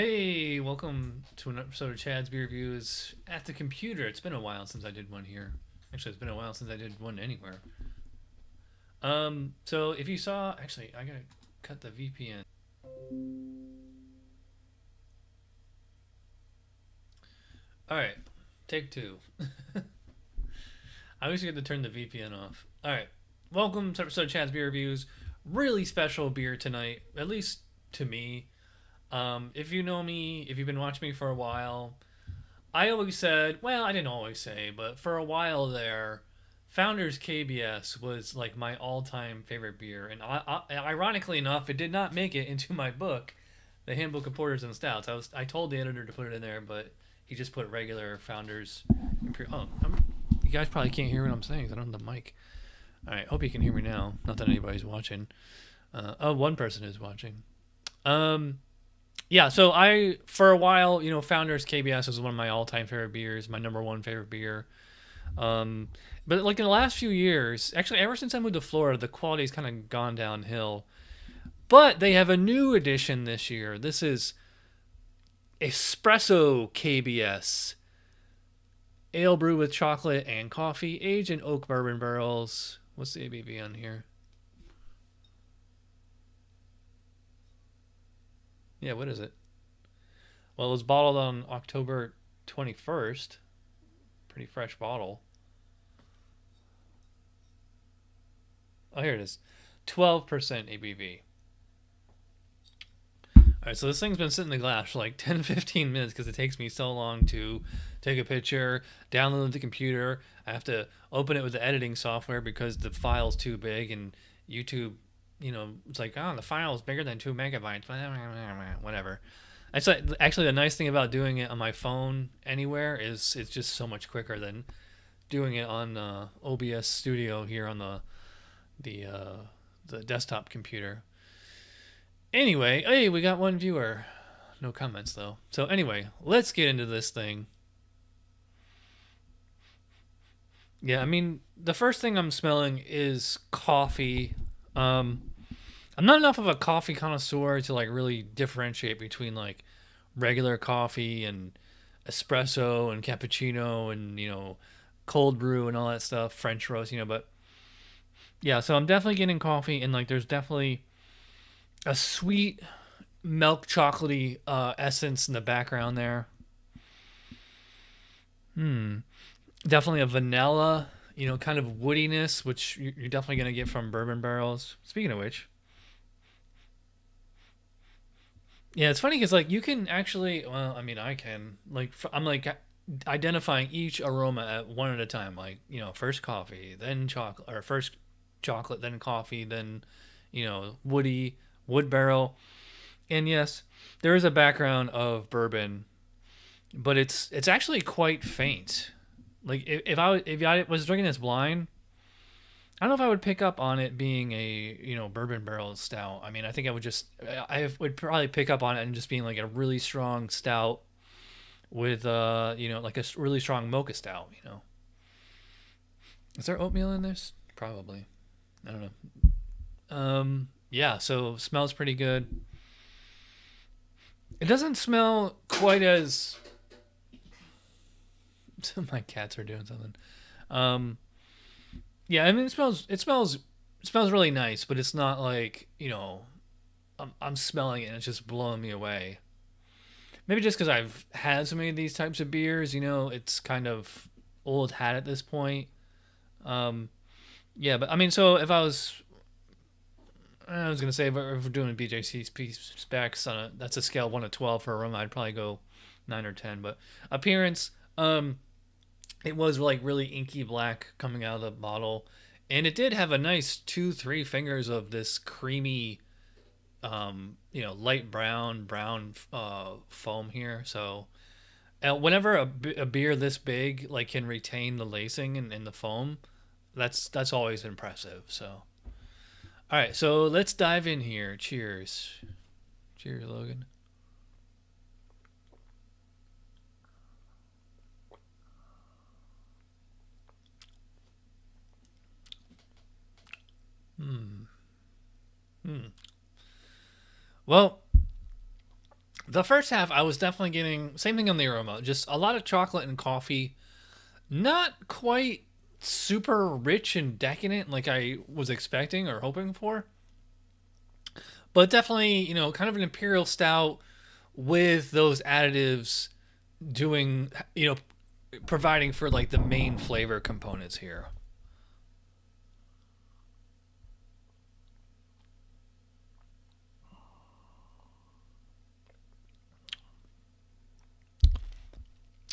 Hey, welcome to an episode of Chad's Beer Reviews at the computer. It's been a while since I did one here. Actually, it's been a while since I did one anywhere. So if you saw, actually, I gotta cut the VPN. All right, take two. I always forget to turn the VPN off. All right, welcome to episode of Chad's Beer Reviews. Really special beer tonight, at least to me. If you know me, if you've been watching me for a while, I always said, well, I didn't always say, but for a while there, Founders KBS was like my all-time favorite beer. And ironically enough, it did not make it into my book, The Handbook of Porters and Stouts. I told the editor to put it in there, but he just put regular Founders Imperial. You guys probably can't hear what I'm saying because I don't have the mic. All right, hope you can hear me now. Not that anybody's watching. One person is watching. Yeah, so for a while, Founders KBS was one of my all-time favorite beers, my number one favorite beer. But like in the last few years, actually ever since I moved to Florida, the quality's kind of gone downhill. But they have a new edition this year. This is Espresso KBS. Ale brewed with chocolate and coffee, aged in oak bourbon barrels. What's the ABV on here? Yeah, what is it? Well, it was bottled on October 21st. Pretty fresh bottle. Oh, here it is. 12% ABV. Alright, so this thing's been sitting in the glass for like 10-15 minutes because it takes me so long to take a picture, download it to the computer. I have to open it with the editing software because the file's too big, and YouTube, it's like, oh, the file is bigger than 2 megabytes. Whatever. Actually, the nice thing about doing it on my phone anywhere is it's just so much quicker than doing it on OBS Studio here on the desktop computer. Anyway, hey, we got one viewer. No comments, though. So anyway, let's get into this thing. Yeah, I mean, the first thing I'm smelling is coffee. I'm not enough of a coffee connoisseur to like really differentiate between like regular coffee and espresso and cappuccino and cold brew and all that stuff, French roast, but yeah, so I'm definitely getting coffee, and like there's definitely a sweet milk chocolatey essence in the background there. Definitely a vanilla, kind of woodiness, which you're definitely going to get from bourbon barrels. Speaking of which, yeah, it's funny because like you can actually, well, I mean, I can like I'm like identifying each aroma at one at a time. Like first coffee, then chocolate, or first chocolate, then coffee, then woody, wood barrel, and yes, there is a background of bourbon, but it's actually quite faint. Like if I was drinking this blind, I don't know if I would pick up on it being a bourbon barrel stout. I mean, I think I would probably pick up on it and just being like a really strong stout with like a really strong mocha stout. Is there oatmeal in this? Probably. I don't know. Yeah. So smells pretty good. It doesn't smell quite as. My cats are doing something. Yeah, I mean it smells really nice, but it's not like, I'm smelling it and it's just blowing me away. Maybe just because I've had so many of these types of beers, it's kind of old hat at this point. Yeah, but I mean, so if I was gonna say, if we're doing BJCP specs that's a scale 1 to 12 for aroma, I'd probably go 9 or 10. But appearance, it was like really inky black coming out of the bottle, and it did have a nice 2-3 fingers of this creamy, light brown foam here. So whenever a beer this big like can retain the lacing and the foam, that's always impressive. So all right, so let's dive in here. Cheers. Cheers, Logan. Well, The first half, I was definitely getting same thing on the aroma, just a lot of chocolate and coffee. Not quite super rich and decadent like I was expecting or hoping for, but definitely, kind of an imperial stout with those additives doing, providing for like the main flavor components here.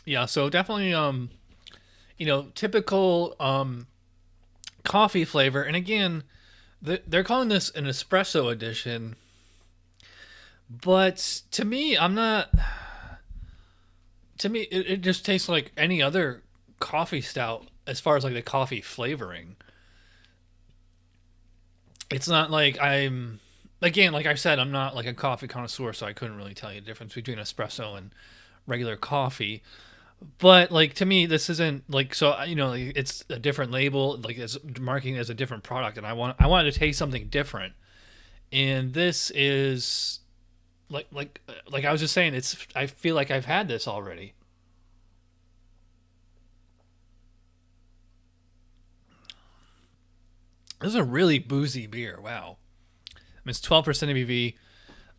Yeah, so definitely typical coffee flavor. And again, they're calling this an espresso edition, but to me, I'm not. To me, it just tastes like any other coffee stout as far as like the coffee flavoring. It's not like I'm. Again, like I said, I'm not like a coffee connoisseur, so I couldn't really tell you the difference between espresso and regular coffee. But like to me, this isn't like so. Like, it's a different label, like it's marketing as a different product, and I wanted to taste something different. And this is like I was just saying, it's I feel like I've had this already. This is a really boozy beer. Wow, I mean, it's 12% ABV.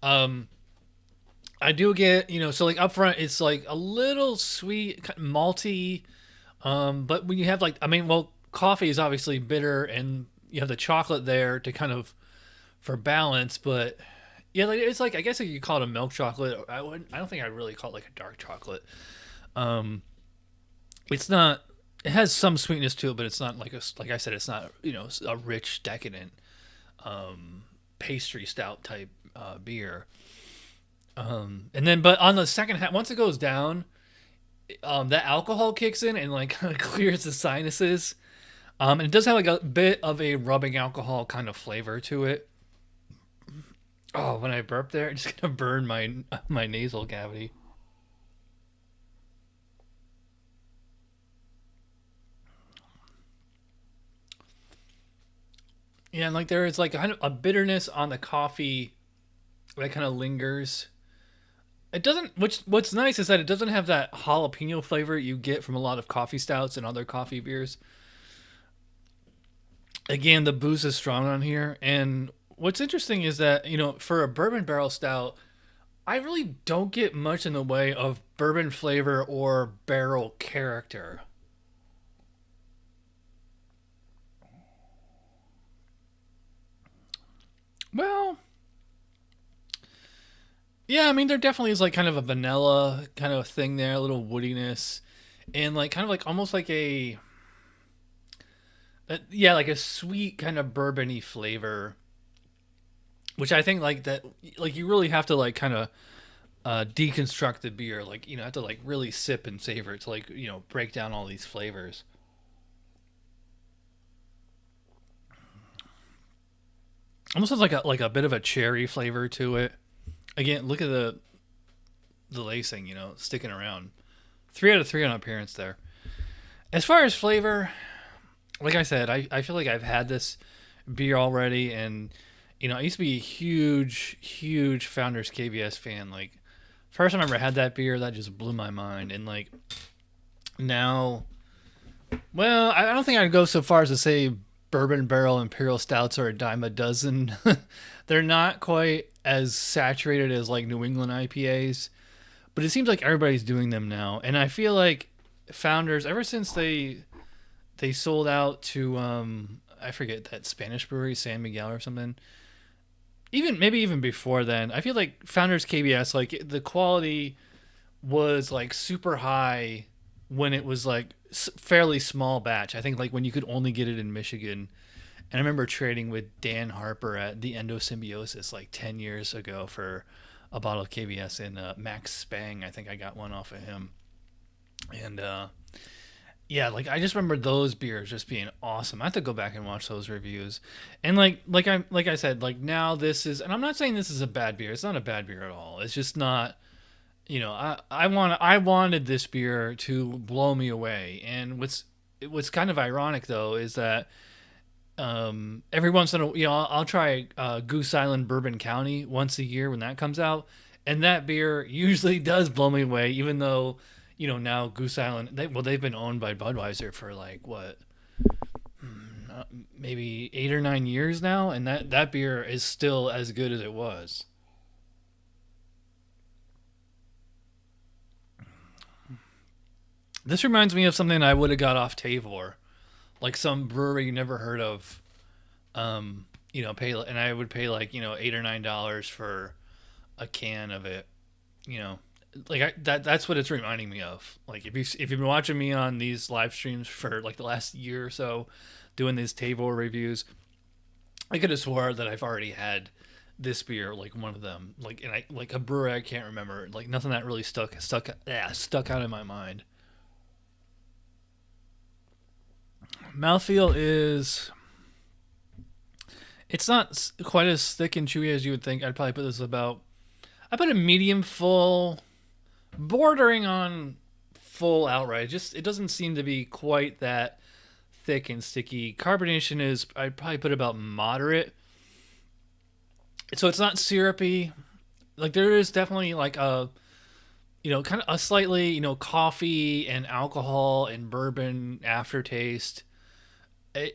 Um, I do get so like up front, it's like a little sweet, malty. But when you have like, I mean, well, coffee is obviously bitter, and you have the chocolate there to kind of for balance. But yeah, like it's like I guess you could call it a milk chocolate. I wouldn't. I don't think I'd really call it like a dark chocolate. Um, it's not. It has some sweetness to it, but it's not like like I said, it's not a rich, decadent pastry stout type beer. And then, but on the second half, once it goes down, that alcohol kicks in and like kind of clears the sinuses. And it does have like a bit of a rubbing alcohol kind of flavor to it. Oh, when I burp there, it's just gonna burn my nasal cavity. Yeah, and like there is like kind of a bitterness on the coffee that kind of lingers. It doesn't. What's nice is that it doesn't have that jalapeno flavor you get from a lot of coffee stouts and other coffee beers. Again, the booze is strong on here, and what's interesting is that for a bourbon barrel stout, I really don't get much in the way of bourbon flavor or barrel character. Well, yeah, I mean there definitely is like kind of a vanilla kind of thing there, a little woodiness, and like kind of like almost like yeah, like a sweet kind of bourbony flavor, which I think like that like you really have to like kind of deconstruct the beer, like have to like really sip and savor it to like break down all these flavors. Almost has like a bit of a cherry flavor to it. Again, look at the lacing, sticking around. 3 out of 3 on appearance there. As far as flavor, like I said, I feel like I've had this beer already, and I used to be a huge Founders KBS fan. Like first time I ever had that beer, that just blew my mind, and like now, well, I don't think I'd go so far as to say bourbon barrel imperial stouts are a dime a dozen. They're not quite as saturated as like New England IPAs, but it seems like everybody's doing them now, and I feel like Founders, ever since they sold out to I forget that Spanish brewery, San Miguel or something. Even maybe even before then, I feel like Founders KBS, like the quality was like super high when it was like fairly small batch. I think like when you could only get it in Michigan. And I remember trading with Dan Harper at the Endosymbiosis like 10 years ago for a bottle of KBS, and Max Spang. I think I got one off of him. And yeah, like I just remember those beers just being awesome. I have to go back and watch those reviews. And like I said, like now this is, and I'm not saying this is a bad beer. It's not a bad beer at all. It's just not, I wanted this beer to blow me away. And what's kind of ironic though is that every once in a I'll try Goose Island Bourbon County once a year when that comes out, And that beer usually does blow me away, even though, now Goose Island, they've been owned by Budweiser for like, what, maybe 8 or 9 years now, and that beer is still as good as it was. This reminds me of something I would have got off Tavor, like some brewery you never heard of. Pay, and I would pay like $8 or $9 for a can of it. You know, that's what it's reminding me of. Like if you've been watching me on these live streams for like the last year or so, doing these Tavor reviews, I could have swore that I've already had this beer, like one of them, like and I like a brewery I can't remember, like nothing that really stuck out in my mind. Mouthfeel is, it's not quite as thick and chewy as you would think. I'd probably put this about, I put a medium full, bordering on full outright. Just it doesn't seem to be quite that thick and sticky. Carbonation is, I'd probably put about moderate. So it's not syrupy. Like there is definitely like a, kind of a slightly, coffee and alcohol and bourbon aftertaste.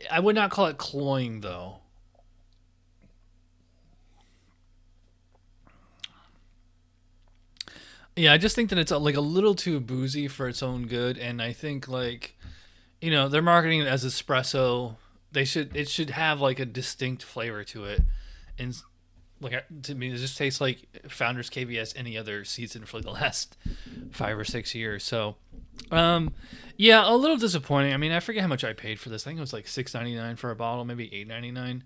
I would not call it cloying though. Yeah, I just think that it's like a little too boozy for its own good, and I think like, they're marketing it as espresso. It should have like a distinct flavor to it, and like to me, it just tastes like Founders KBS any other season for like the last 5 or 6 years. So, yeah, a little disappointing. I mean, I forget how much I paid for this. I think it was like $6.99 for a bottle, maybe $8.99.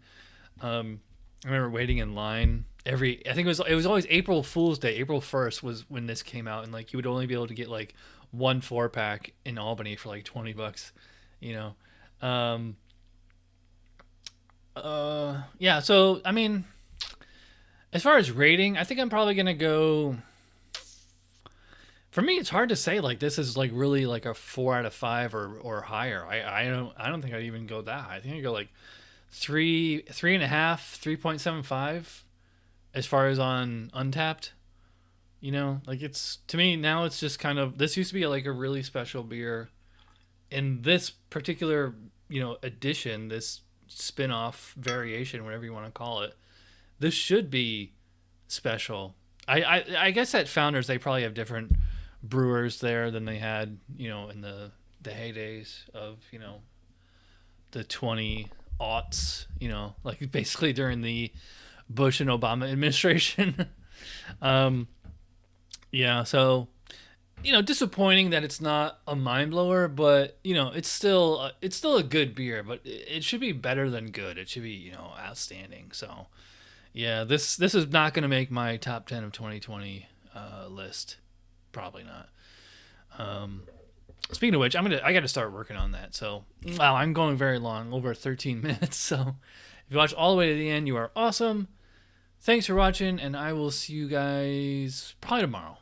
I remember waiting in line I think it was always April Fool's Day. April 1st was when this came out, and like you would only be able to get like one 4-pack in Albany for like $20. You know, yeah. So I mean, as far as rating, I think I'm probably gonna go. For me, it's hard to say like this is like really like a 4 out of 5 or higher. I don't think I'd even go that high. I think I go like 3.5, 3.75 as far as on Untapped. Like it's, to me now it's just kind of, this used to be like a really special beer. In this particular, edition, this spin-off variation, whatever you want to call it, this should be special. I guess at Founders they probably have different brewers there than they had, in the heydays of, the 20 aughts, like basically during the Bush and Obama administration. Yeah, so disappointing that it's not a mind blower, but it's still a good beer, but it should be better than good. It should be outstanding. So yeah, this is not going to make my top 10 of 2020 list. Probably not. Speaking of which, I got to start working on that. So wow, I'm going very long, over 13 minutes. So if you watch all the way to the end, you are awesome. Thanks for watching, and I will see you guys probably tomorrow.